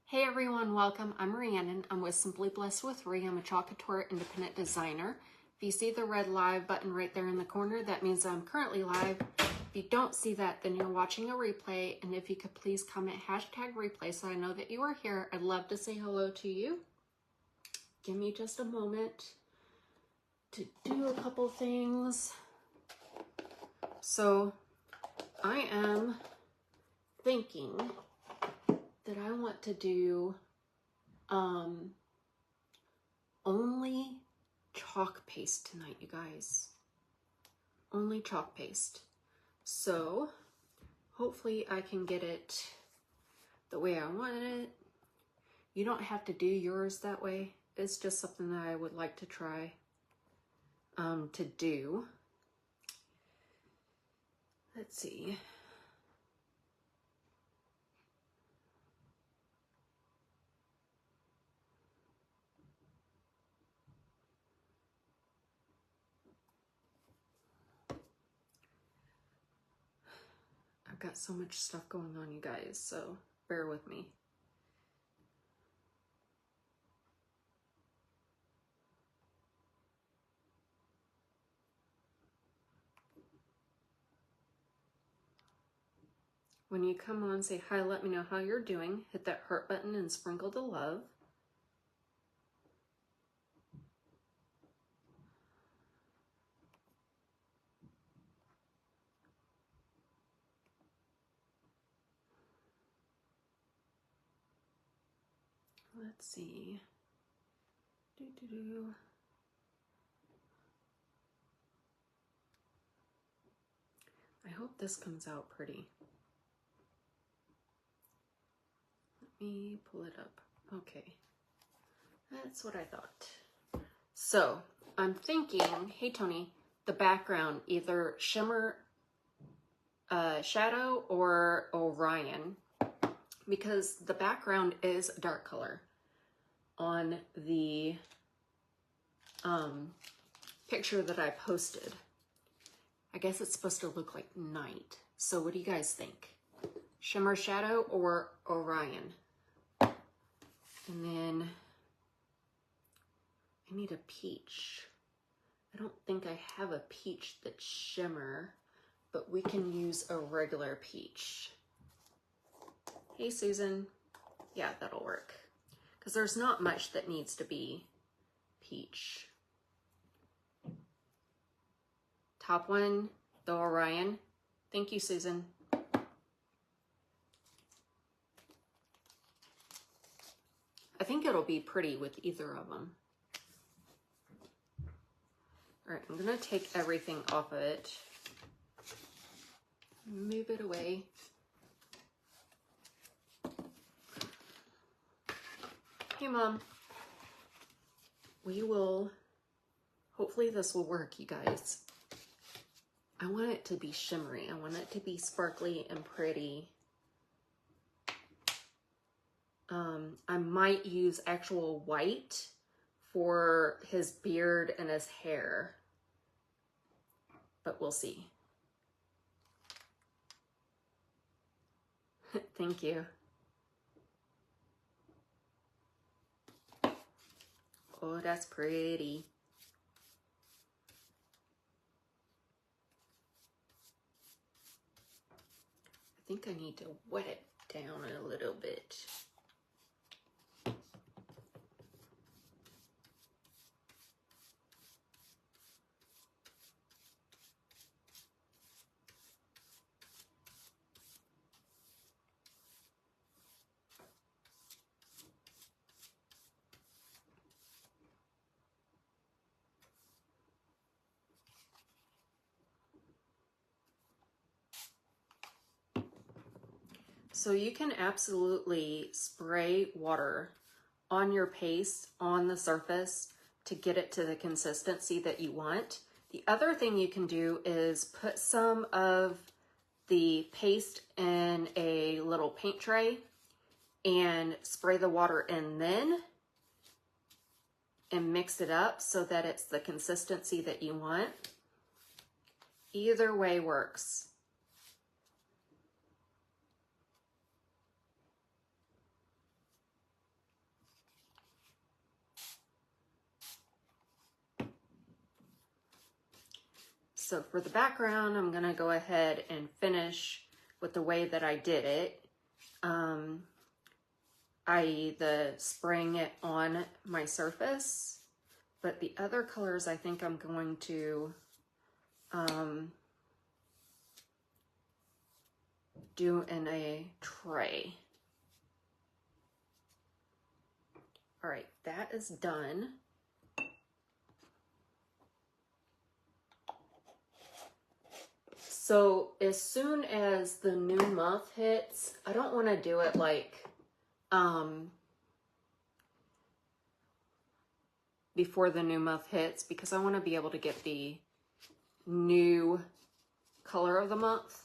Hey everyone, welcome. I'm Rhiannon. I'm with Simply Blessed with Rhi. I'm a Chalk Couture independent designer. If you see the red live button right there in the corner, that means I'm currently live. If you don't see that, then you're watching a replay. And if you could please comment #replay so I know that you are here. I'd love to say hello to you. Give me just a moment to do a couple things. So I am thinking that I want to do only chalk paste tonight, you guys. Only chalk paste. So hopefully I can get it the way I wanted it. You don't have to do yours that way. It's just something that I would like to try to do. Let's see. I've got so much stuff going on, you guys, so bear with me. When you come on, say hi, let me know how you're doing. Hit that heart button and sprinkle the love. Let's see. I hope this comes out pretty. Let me pull it up. Okay. That's what I thought. So I'm thinking, hey Tony, the background, either shimmer shadow or Orion, because the background is a dark color on the picture that I posted. I guess it's supposed to look like night. So what do you guys think? Shimmer shadow or Orion? And then I need a peach. I don't think I have a peach that's shimmer, but we can use a regular peach. Hey Susan. Yeah, that'll work. Because there's not much that needs to be peach. Top one, the Orion. Thank you, Susan. I think it'll be pretty with either of them. All right, I'm gonna take everything off of it. Move it away. Hey, Mom. We will, hopefully this will work, you guys. I want it to be shimmery. I want it to be sparkly and pretty. I might use actual white for his beard and his hair, but we'll see. Thank you. Oh, that's pretty. I think I need to wet it down a little bit. So you can absolutely spray water on your paste on the surface to get it to the consistency that you want. The other thing you can do is put some of the paste in a little paint tray and spray the water in then and mix it up so that it's the consistency that you want. Either way works. So for the background, I'm gonna go ahead and finish with the way that I did it. I.e. the spraying it on my surface, but the other colors I think I'm going to do in a tray. All right, that is done. So as soon as the new month hits, I don't want to do it like before the new month hits, because I want to be able to get the new color of the month.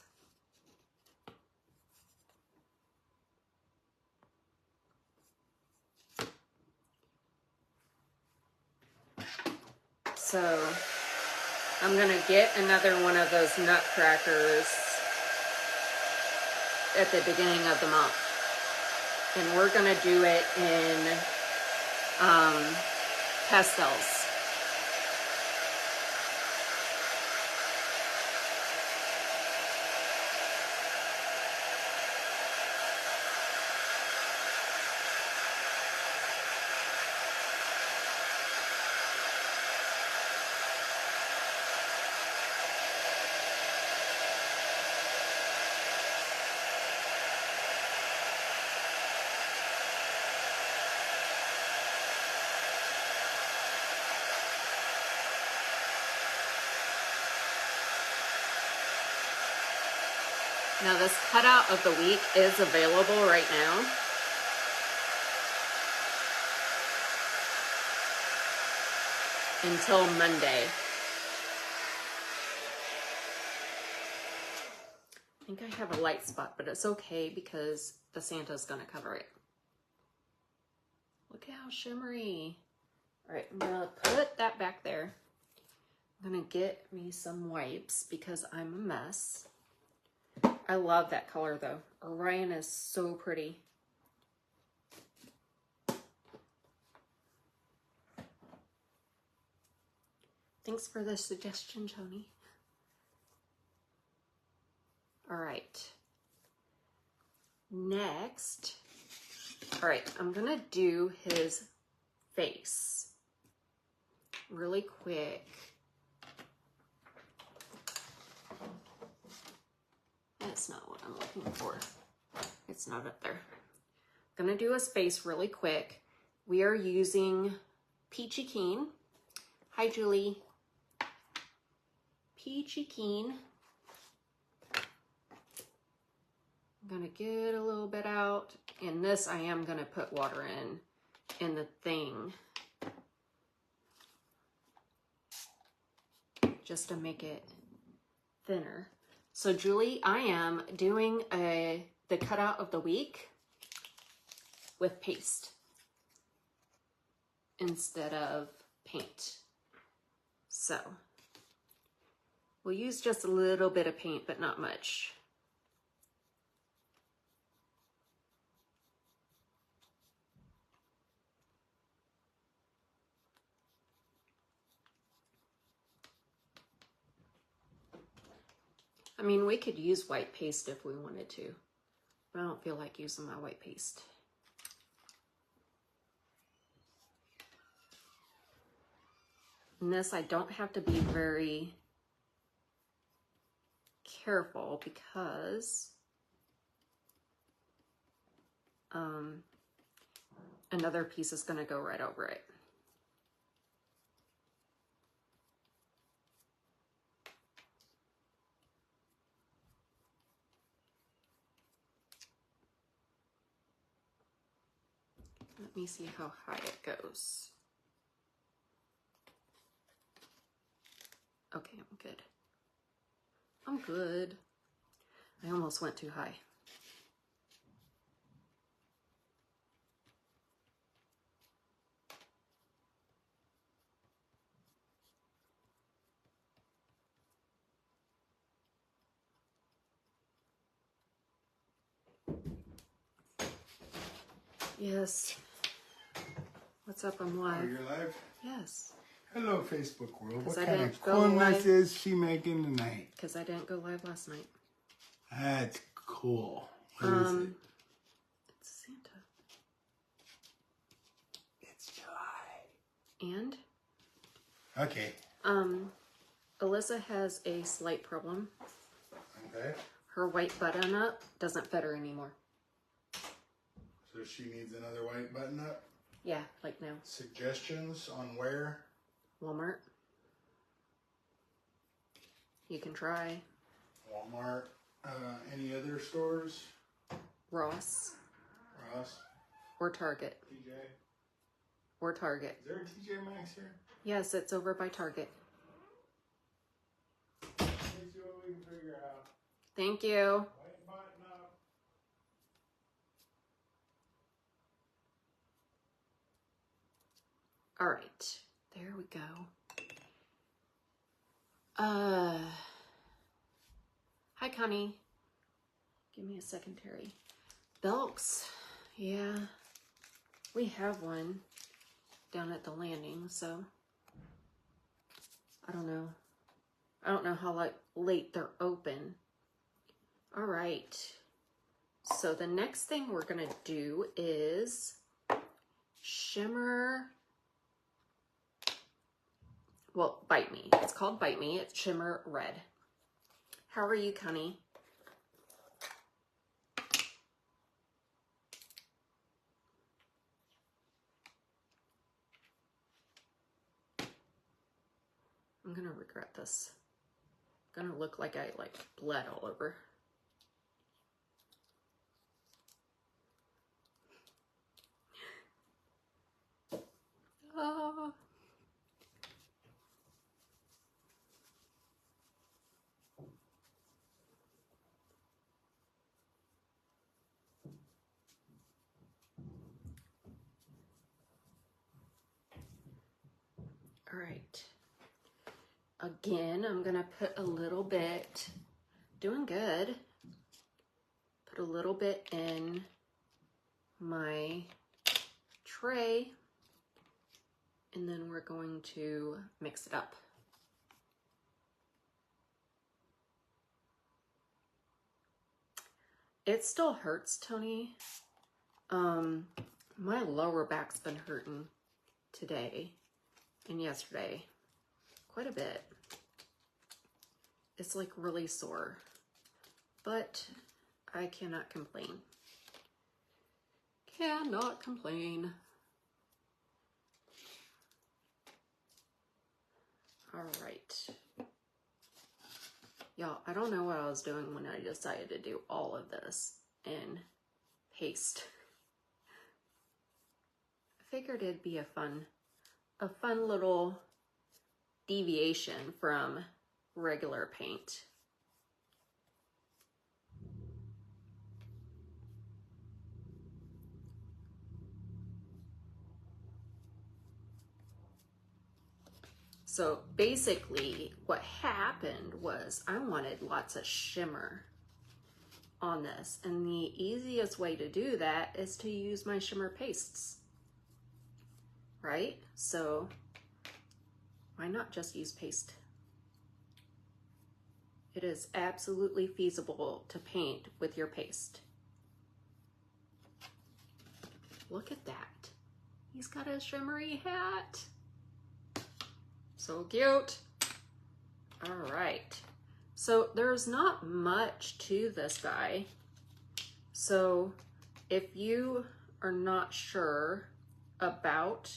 So I'm gonna get another one of those nutcrackers at the beginning of the month, and we're gonna do it in pastels. Now this cutout of the week is available right now. Until Monday. I think I have a light spot, but it's okay because the Santa's gonna cover it. Look at how shimmery. All right, I'm gonna put that back there. I'm gonna get me some wipes because I'm a mess. I love that color though. Orion is so pretty. Thanks for the suggestion, Tony. All right. Next, all right, I'm gonna do his face really quick. That's not what I'm looking for. It's not up there. I'm gonna do his face really quick. We are using Peachy Keen. Hi, Julie. Peachy Keen. I'm gonna get a little bit out. And this I am gonna put water in the thing. Just to make it thinner. So Julie, I am doing the cutout of the week with paste instead of paint. So we'll use just a little bit of paint, but not much. I mean, we could use white paste if we wanted to, but I don't feel like using my white paste. And this, I don't have to be very careful because another piece is going to go right over it. Let me see how high it goes. Okay, I'm good. I'm good. I almost went too high. Yes. What's up? I'm live. Oh, you're live? Yes. Hello, Facebook world. What I kind didn't of go corners live. is she making tonight? Because I didn't go live last night. That's cool. What is it? It's Santa. It's July. And Okay. Alyssa has a slight problem. Okay. Her white button up doesn't fit her anymore. So she needs another white button up? Yeah, like now. Suggestions on where? Walmart. You can try. Walmart. Any other stores? Ross. Ross. Or Target. TJ. Or Target. Is there a TJ Maxx here? Yes, it's over by Target. Let's see what we can figure out. Thank you. White button up. All right. There we go. Hi, Connie. Give me a second, Terry. Belks. Yeah. We have one down at the landing, so I don't know. I don't know how late they're open. All right. So the next thing we're going to do is shimmer. Well, Bite Me. It's called Bite Me. It's shimmer red. How are you, Connie? I'm gonna regret this. Gonna look like I bled all over. Oh. All right. Again, I'm gonna put a little bit, doing good. Put a little bit in my tray, and then we're going to mix it up. It still hurts, Tony. My lower back's been hurting today and yesterday quite a bit. It's like really sore, but I cannot complain. Cannot complain. All right. Y'all, I don't know what I was doing when I decided to do all of this in paste. I figured it'd be a fun little deviation from regular paint. So basically what happened was I wanted lots of shimmer on this, and the easiest way to do that is to use my shimmer pastes, right? So why not just use paste? It is absolutely feasible to paint with your paste. Look at that. He's got a shimmery hat. So cute. All right. So there's not much to this guy. So if you are not sure about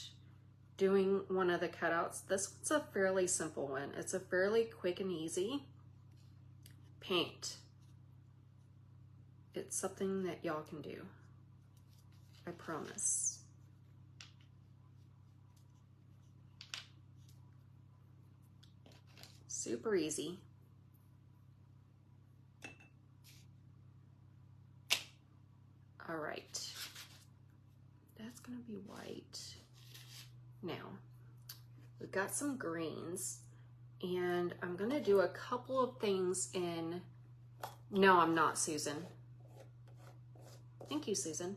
doing one of the cutouts, this one's a fairly simple one. It's a fairly quick and easy paint. It's something that y'all can do. I promise. Super easy. All right. That's gonna be white. Now, we've got some greens, and I'm gonna do a couple of things in, no, I'm not, Susan. Thank you, Susan.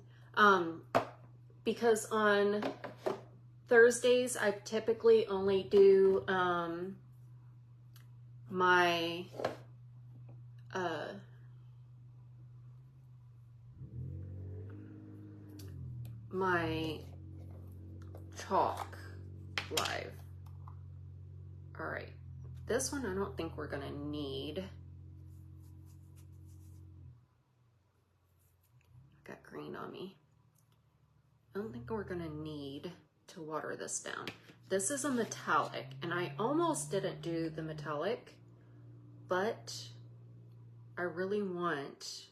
Because on Thursdays, I typically only do my my chalk live. All right, this one I don't think we're gonna need. Got green on me. I don't think we're gonna need to water this down. This is a metallic, and I almost didn't do the metallic, but I really want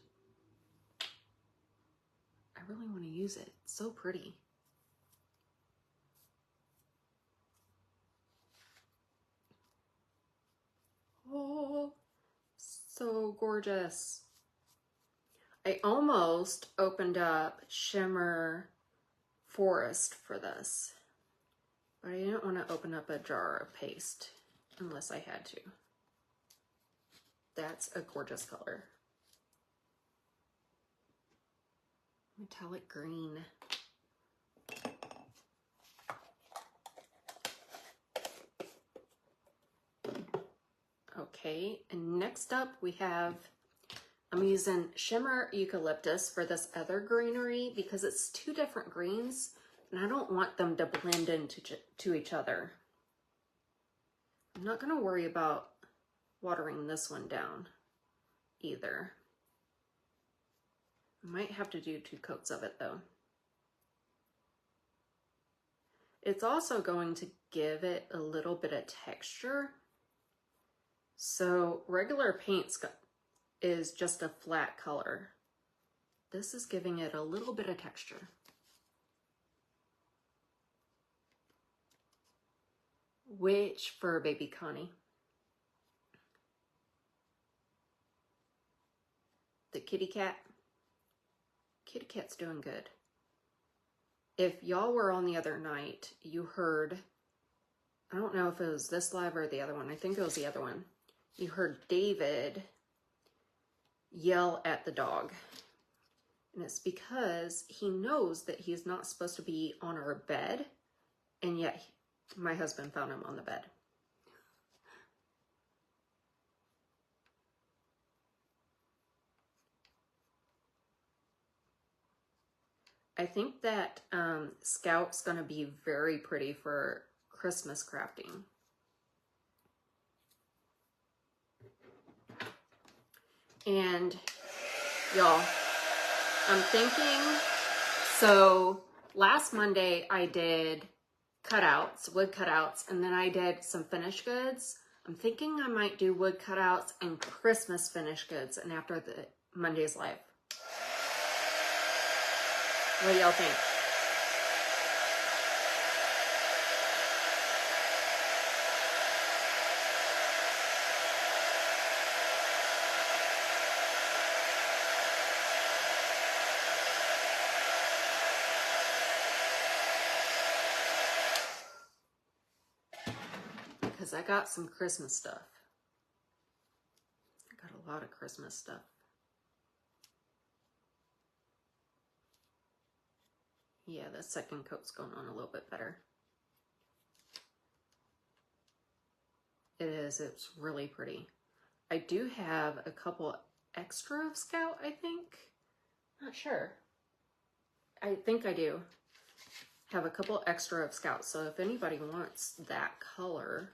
to use it. It's so pretty. Oh, so gorgeous. I almost opened up Shimmer Forest for this, but I didn't want to open up a jar of paste unless I had to. That's a gorgeous color. Metallic green. Okay, and next up we have, I'm using Shimmer Eucalyptus for this other greenery because it's two different greens and I don't want them to blend into each other. I'm not going to worry about watering this one down either. I might have to do 2 coats of it though. It's also going to give it a little bit of texture. So regular paint is just a flat color. This is giving it a little bit of texture. Which fur baby Connie? The kitty cat? Kitty cat's doing good. If y'all were on the other night, you heard, I don't know if it was this live or the other one. I think it was the other one. You heard David yell at the dog. And it's because he knows that he's not supposed to be on our bed. And yet my husband found him on the bed. I think that Scout's gonna be very pretty for Christmas crafting. And y'all, I'm thinking, so last Monday I did cutouts, wood cutouts, and then I did some finished goods. I'm thinking I might do wood cutouts and Christmas finished goods and after the Monday's live. What do y'all think? Because I got some Christmas stuff. I got a lot of Christmas stuff. Yeah, the second coat's going on a little bit better. It is, it's really pretty. I do have a couple extra of Scout, I think. Not sure. I think I do have a couple extra of Scout. So if anybody wants that color,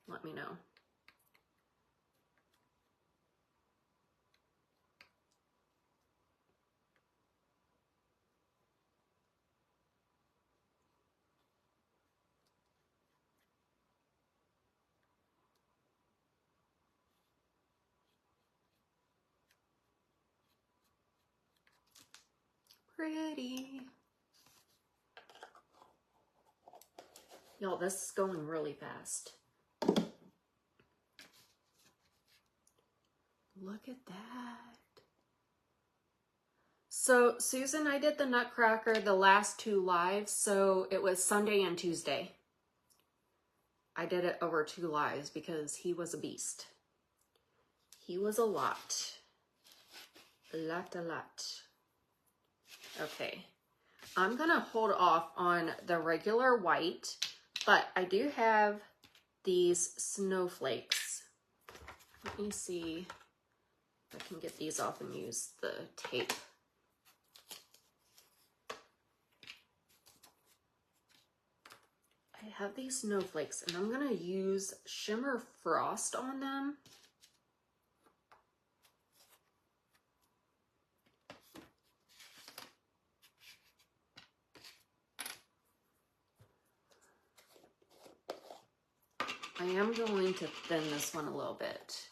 let me know. Pretty. Y'all, this is going really fast. Look at that. So, Susan, I did the Nutcracker the last 2 lives, so it was Sunday and Tuesday. I did it over 2 lives because he was a beast. He was a lot. A lot. Okay. I'm gonna hold off on the regular white, but I do have these snowflakes. Let me see if I can get these off and use the tape. I have these snowflakes and I'm gonna use shimmer frost on them. I am going to thin this one a little bit.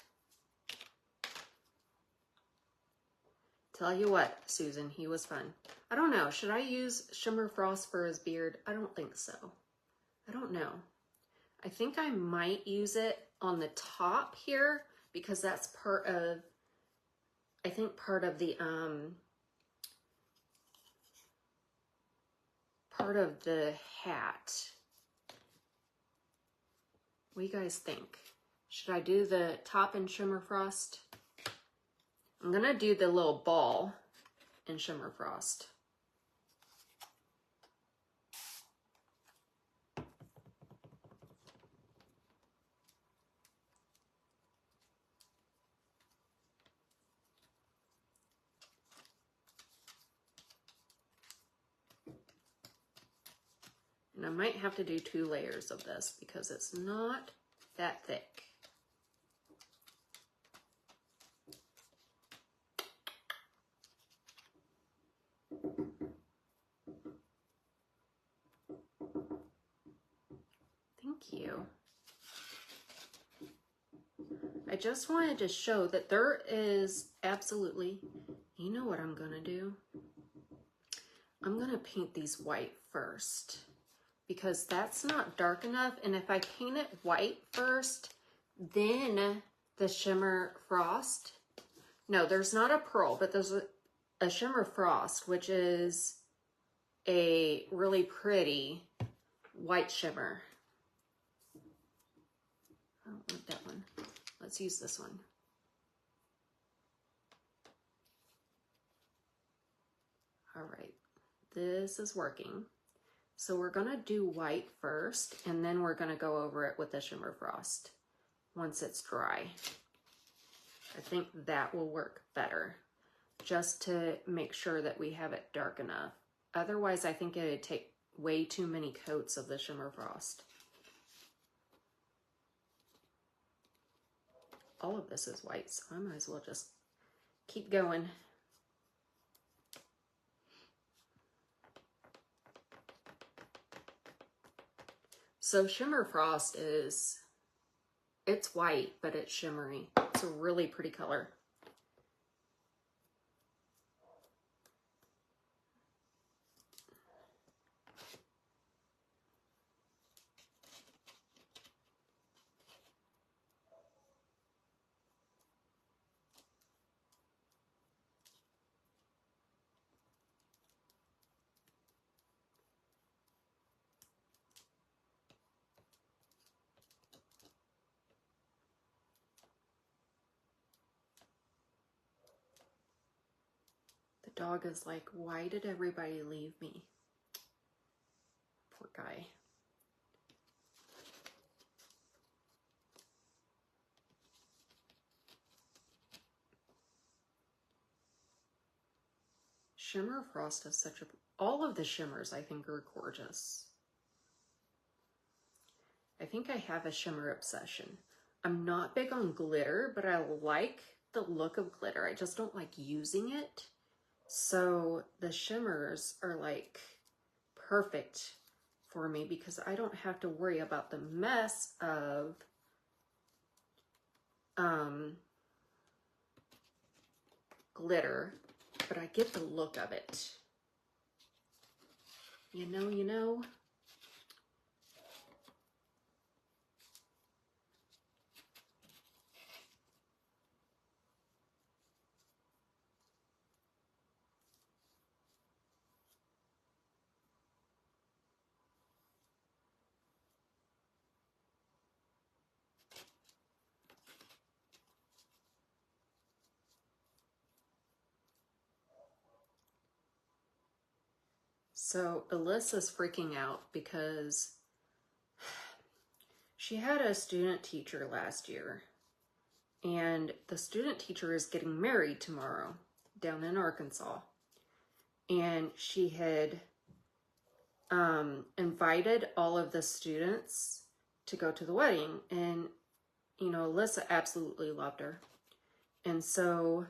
Tell you what, Susan, he was fun. I don't know, should I use shimmer frost for his beard? I don't think so. I don't know. I think I might use it on the top here because that's part of, I think part of the hat. What do you guys think? Should I do the top in shimmer frost? I'm gonna do the little ball in shimmer frost. And I might have to do 2 layers of this because it's not that thick. Thank you. I just wanted to show that there is absolutely, you know what I'm gonna do? I'm gonna paint these white first because that's not dark enough. And if I paint it white first, then the shimmer frost, no, there's not a pearl, but there's a shimmer frost, which is a really pretty white shimmer. I don't want that one. Let's use this one. All right, this is working. So we're gonna do white first, and then we're gonna go over it with the shimmer frost once it's dry. I think that will work better, just to make sure that we have it dark enough. Otherwise, I think it would take way too many coats of the shimmer frost. All of this is white, so I might as well just keep going. So shimmer frost is, it's white, but it's shimmery. It's a really pretty color. The dog is like, why did everybody leave me? Poor guy. Shimmer frost is such a, all of the shimmers I think are gorgeous. I think I have a shimmer obsession. I'm not big on glitter, but I like the look of glitter. I just don't like using it. So the shimmers are like perfect for me because I don't have to worry about the mess of glitter, but I get the look of it. You know. So Alyssa's freaking out because she had a student teacher last year, and the student teacher is getting married tomorrow down in Arkansas. And she had invited all of the students to go to the wedding. And, you know, Alyssa absolutely loved her. And so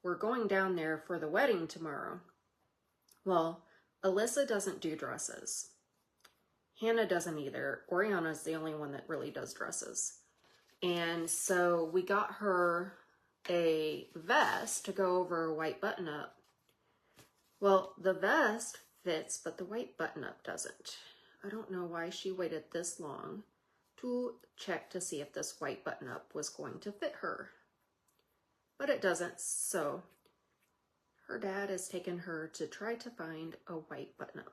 we're going down there for the wedding tomorrow. Well, Alyssa doesn't do dresses. Hannah doesn't either. Oriana's the only one that really does dresses. And so we got her a vest to go over a white button-up. Well, the vest fits, but the white button-up doesn't. I don't know why she waited this long to check to see if this white button-up was going to fit her. But it doesn't, so her dad has taken her to try to find a white button-up.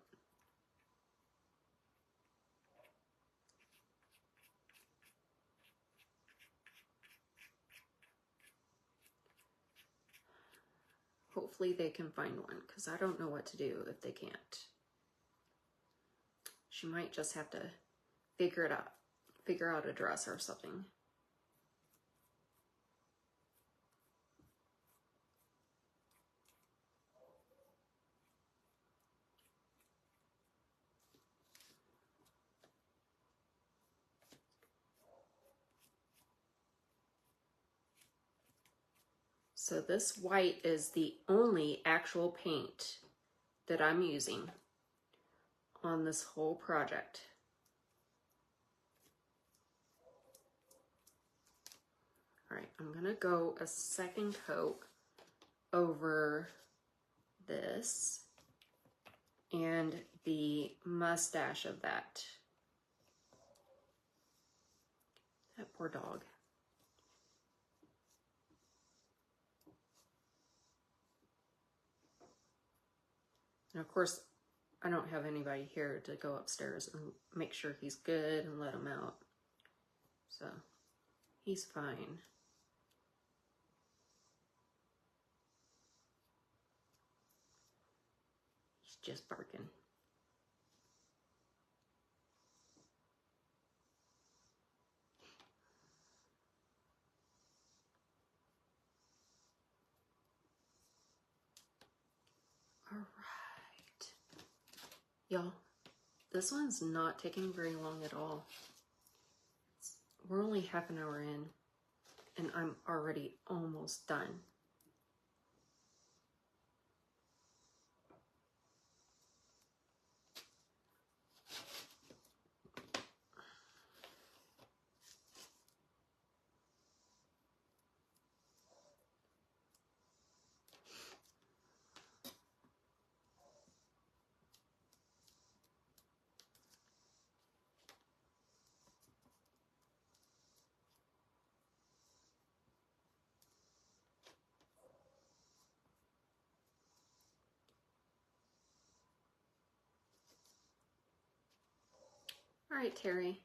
Hopefully they can find one, because I don't know what to do if they can't. She might just have to figure it out, figure out a dress or something. So this white is the only actual paint that I'm using on this whole project. All right, I'm gonna go a second coat over this and the mustache of that. That poor dog. And of course, I don't have anybody here to go upstairs and make sure he's good and let him out. So he's fine. He's just barking. All right. Y'all, this one's not taking very long at all. We're only half an hour in, and I'm already almost done. All right, Terry.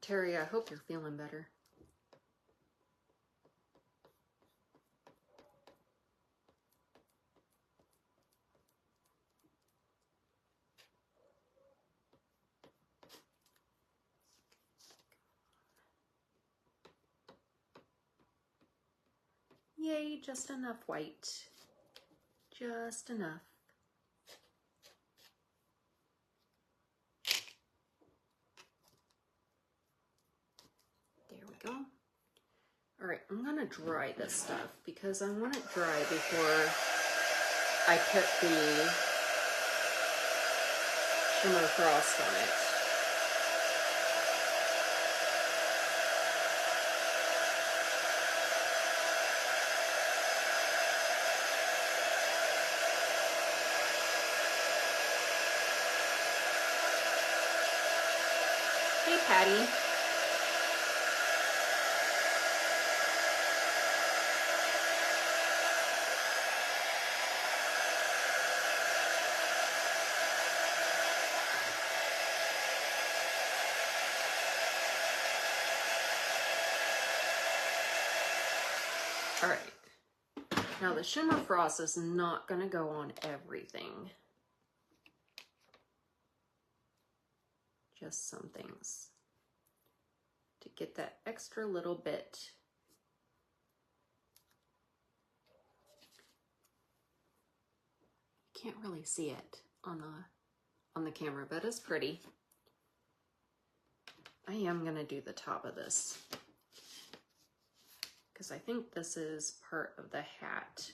Terry, I hope you're feeling better. Yay, just enough white. Just enough. There we go. All right, I'm gonna dry this stuff because I want it dry before I put the shimmer frost on it. Hey, Patty. All right. Now the shimmer frost is not going to go on everything. Just some things to get that extra little bit. You can't really see it on the camera, but it's pretty. I am going to do the top of this because I think this is part of the hat.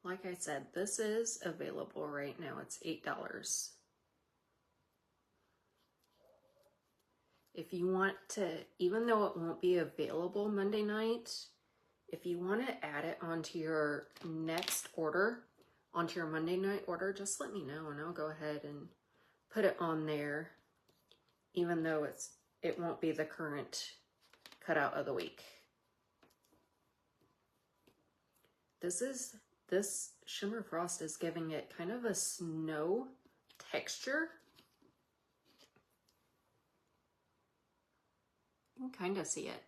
Like I said, this is available right now. It's $8. If you want to, even though it won't be available Monday night, if you want to add it onto your next order, onto your Monday night order, just let me know and I'll go ahead and put it on there, even though it won't be the current cutout of the week. This shimmer frost is giving it kind of a snow texture. You can kind of see it.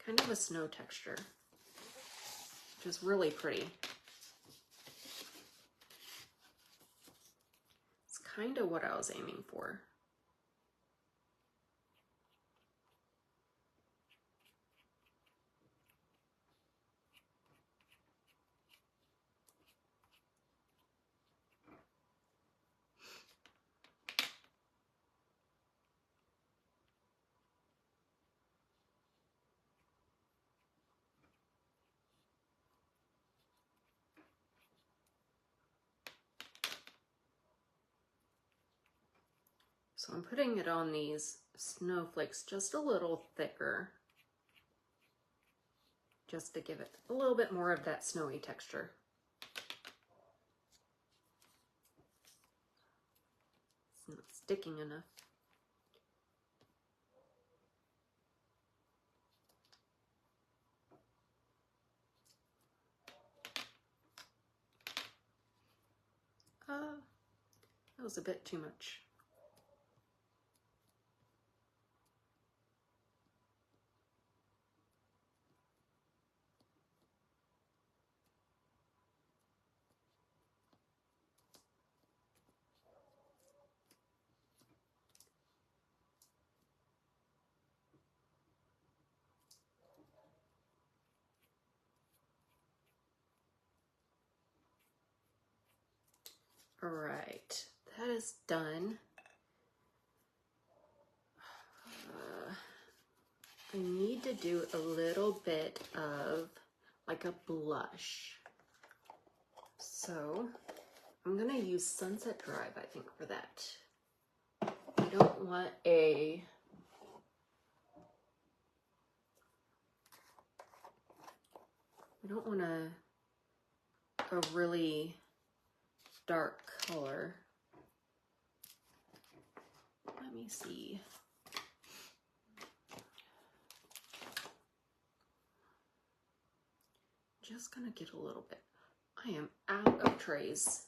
Kind of a snow texture, which is really pretty. It's kind of what I was aiming for. So I'm putting it on these snowflakes just a little thicker, just to give it a little bit more of that snowy texture. It's not sticking enough. That was a bit too much. All right, that is done. I need to do a little bit of like a blush. So I'm gonna use Sunset Drive, I think, for that. I don't want I don't want a really dark color. Let me see. Just gonna get a little bit. I am out of trays.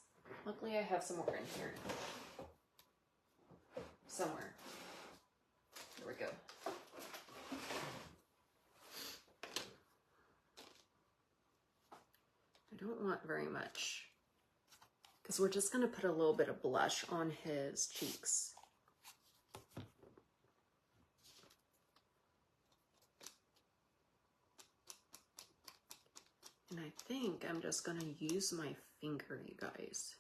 Luckily I have some more in here. Somewhere. There we go. I don't want very much, because we're just gonna put a little bit of blush on his cheeks. And I think I'm just gonna use my finger, you guys.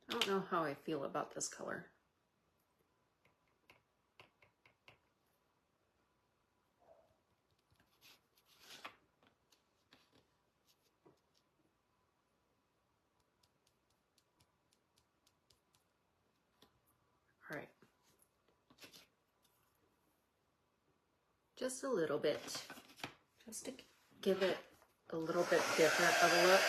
I don't know how I feel about this color. All right. Just a little bit, just to give it a little bit different of a look.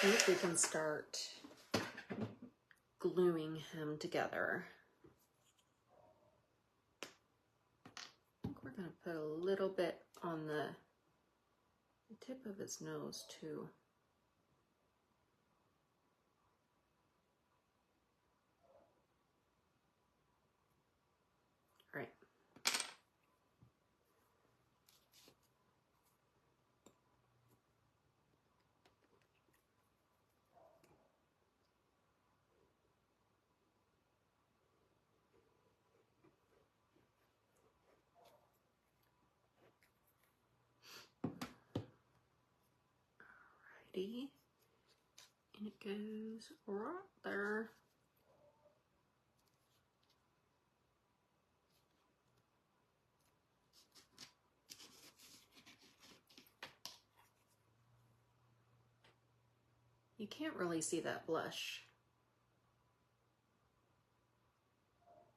I think we can start gluing him together. I think we're going to put a little bit on the tip of his nose too. All right. Alrighty. And it goes right there. You can't really see that blush.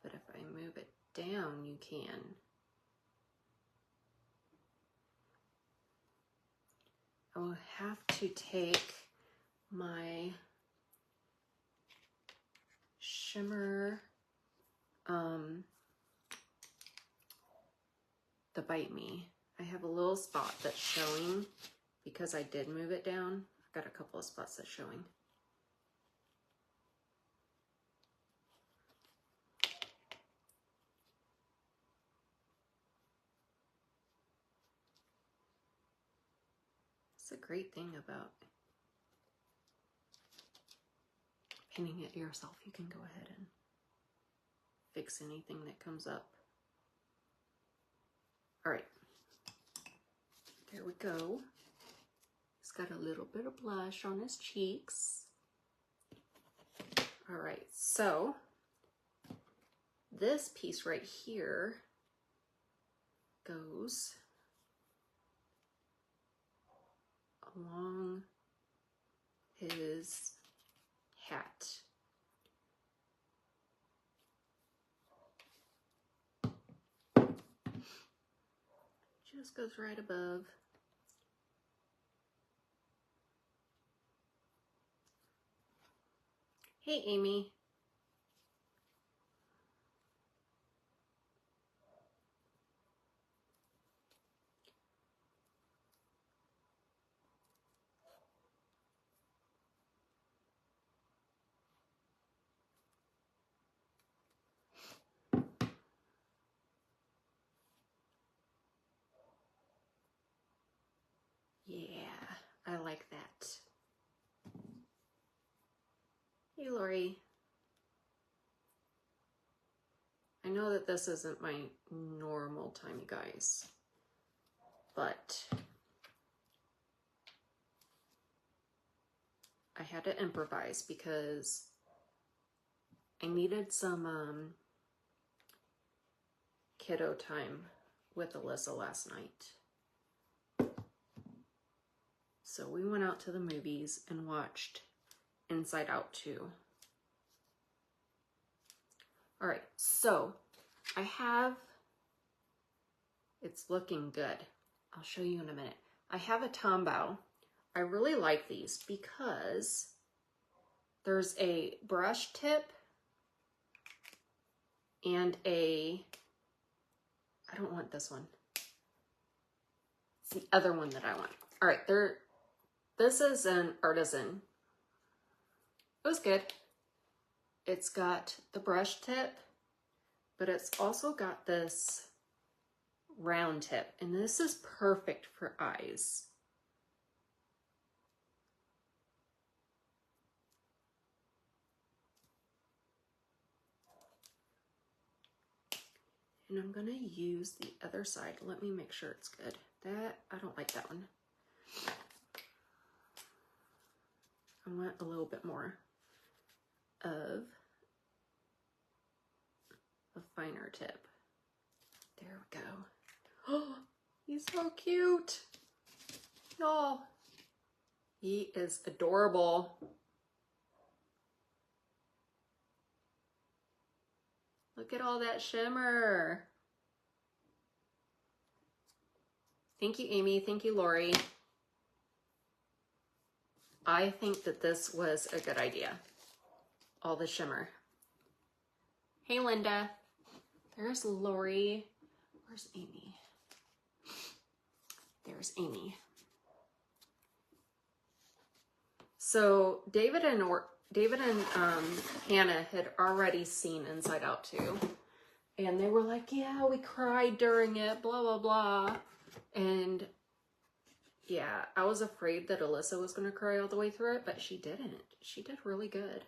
But if I move it down, you can. I will have to take my shimmer, the Bite Me. I have a little spot that's showing because I did move it down. I've got a couple of spots that's showing. It's a great thing about painting it yourself. You can go ahead and fix anything that comes up. All right, there we go. He's got a little bit of blush on his cheeks. All right, so this piece right here goes along his hat. Just goes right above. Hey, Amy. Yeah, I like that. Hey, Lori. I know that this isn't my normal time, you guys, but I had to improvise because I needed some kiddo time with Alyssa last night. So we went out to the movies and watched Inside Out 2. All right, so I have, it's looking good. I'll show you in a minute. I have a Tombow. I really like these because there's a brush tip and I don't want this one. It's the other one that I want. All right, this is an Artisan. It was good. It's got the brush tip, but it's also got this round tip, and this is perfect for eyes. And I'm gonna use the other side. Let me make sure it's good. That, I don't like that one. I want a little bit more of a finer tip. There we go. Oh, he's so cute. Y'all, he is adorable. Look at all that shimmer. Thank you, Amy. Thank you, Lori. I think that this was a good idea. All the shimmer. Hey, Linda. There's Lori. Where's Amy? There's Amy. So David and Hannah had already seen Inside Out 2. And they were like, yeah, we cried during it, blah, blah, blah. And yeah, I was afraid that Alyssa was going to cry all the way through it, but she didn't. She did really good.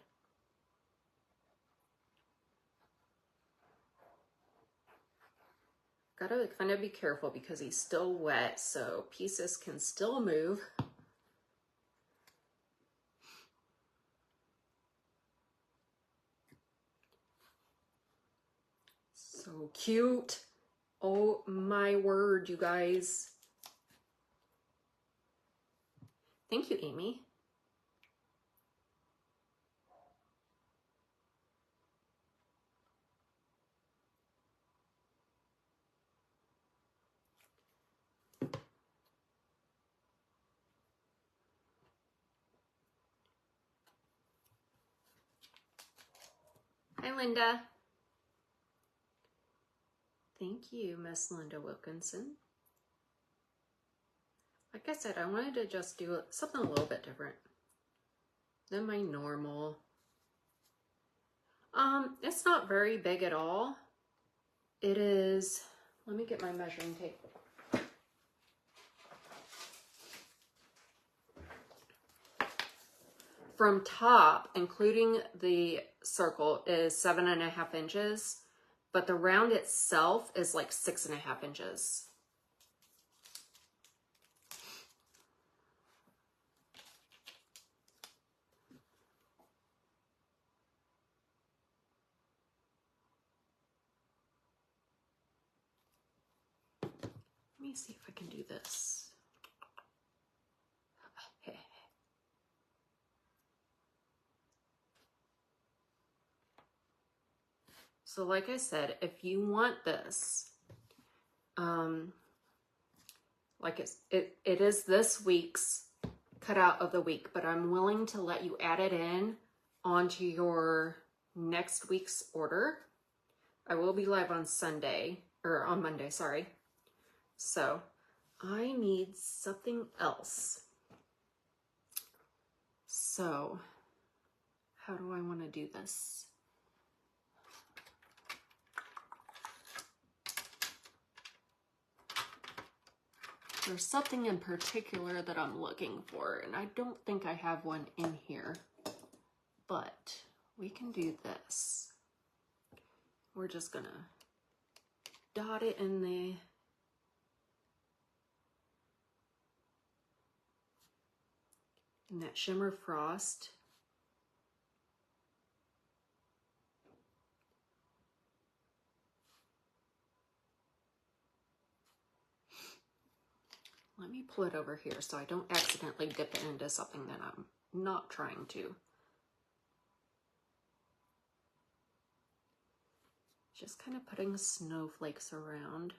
Gotta kind of be careful because he's still wet, so pieces can still move. So cute. Oh my word, you guys. Thank you, Amy. Hi, Linda. Thank you, Miss Linda Wilkinson. Like I said, I wanted to just do something a little bit different than my normal. It's not very big at all. It is, let me get my measuring tape. From top, including the circle, is 7.5 inches, but the round itself is like 6.5 inches. Let me see if I can do this. So like I said, if you want this, like it is this week's cutout of the week, but I'm willing to let you add it in onto your next week's order. I will be live on Sunday, or on Monday, sorry. So I need something else. So how do I want to do this? There's something in particular that I'm looking for, and I don't think I have one in here, but we can do this. We're just gonna dot it in that shimmer frost. Let me pull it over here so I don't accidentally dip it into something that I'm not trying to. Just kind of putting snowflakes around.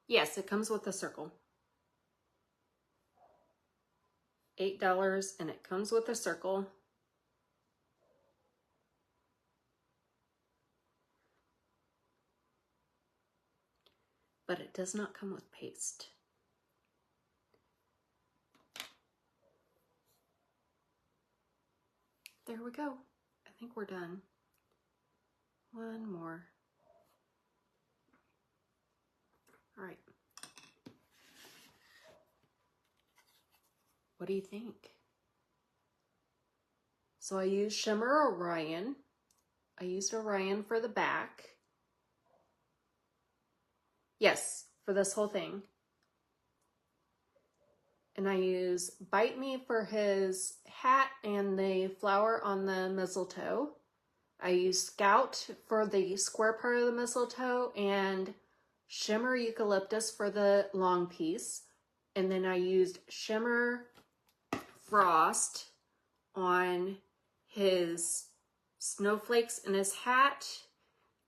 Yes, it comes with a circle. $8 and it comes with a circle. but it does not come with paste. There we go. I think we're done. One more. All right. What do you think? So I used Shimmer Orion. I used Orion for the back. Yes, for this whole thing. And I use Bite Me for his hat and the flower on the mistletoe. I used Scout for the square part of the mistletoe and Shimmer Eucalyptus for the long piece. And then I used Shimmer Frost on his snowflakes in his hat.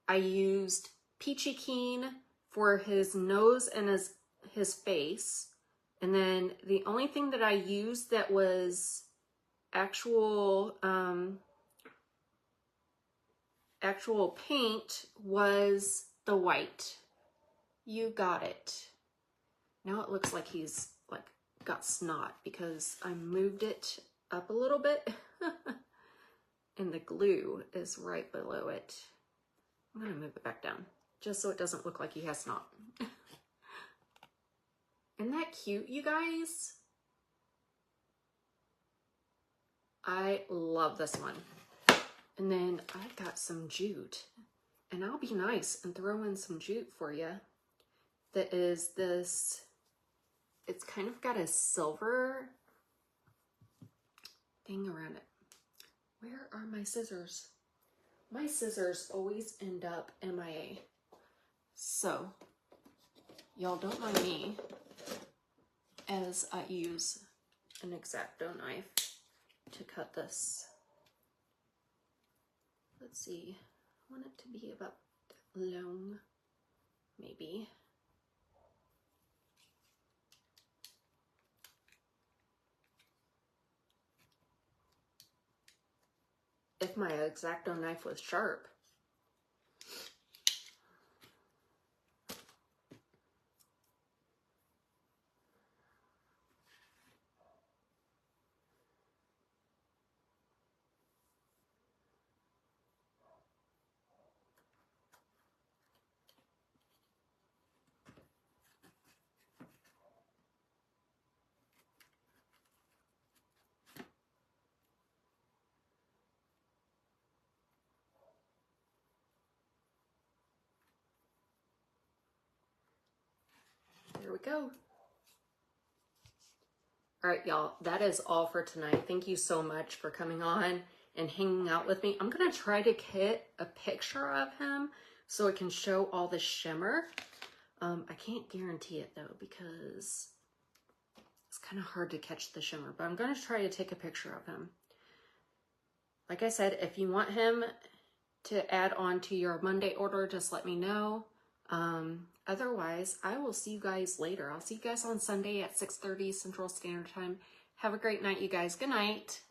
I used Peachy Keen for his nose and his face. And then the only thing that I used that was actual paint was the white. You got it. Now it looks like he's like got snot because I moved it up a little bit and the glue is right below it. I'm gonna move it back down just so it doesn't look like he has snot. Isn't that cute, you guys? I love this one. And then I've got some jute, and I'll be nice and throw in some jute for you. That is this, it's kind of got a silver thing around it. Where are my scissors? My scissors always end up MIA. So, y'all don't mind me as I use an X-Acto knife to cut this. Let's see, I want it to be about long, maybe. If my X-Acto knife was sharp. There we go. All right, y'all, that is all for tonight. Thank you so much for coming on and hanging out with me. I'm gonna try to get a picture of him so it can show all the shimmer. I can't guarantee it though, because it's kind of hard to catch the shimmer, but I'm gonna try to take a picture of him. Like I said, if you want him to add on to your Monday order, just let me know. Otherwise, I will see you guys later. I'll see you guys on Sunday at 6:30 Central Standard Time. Have a great night, you guys. Good night.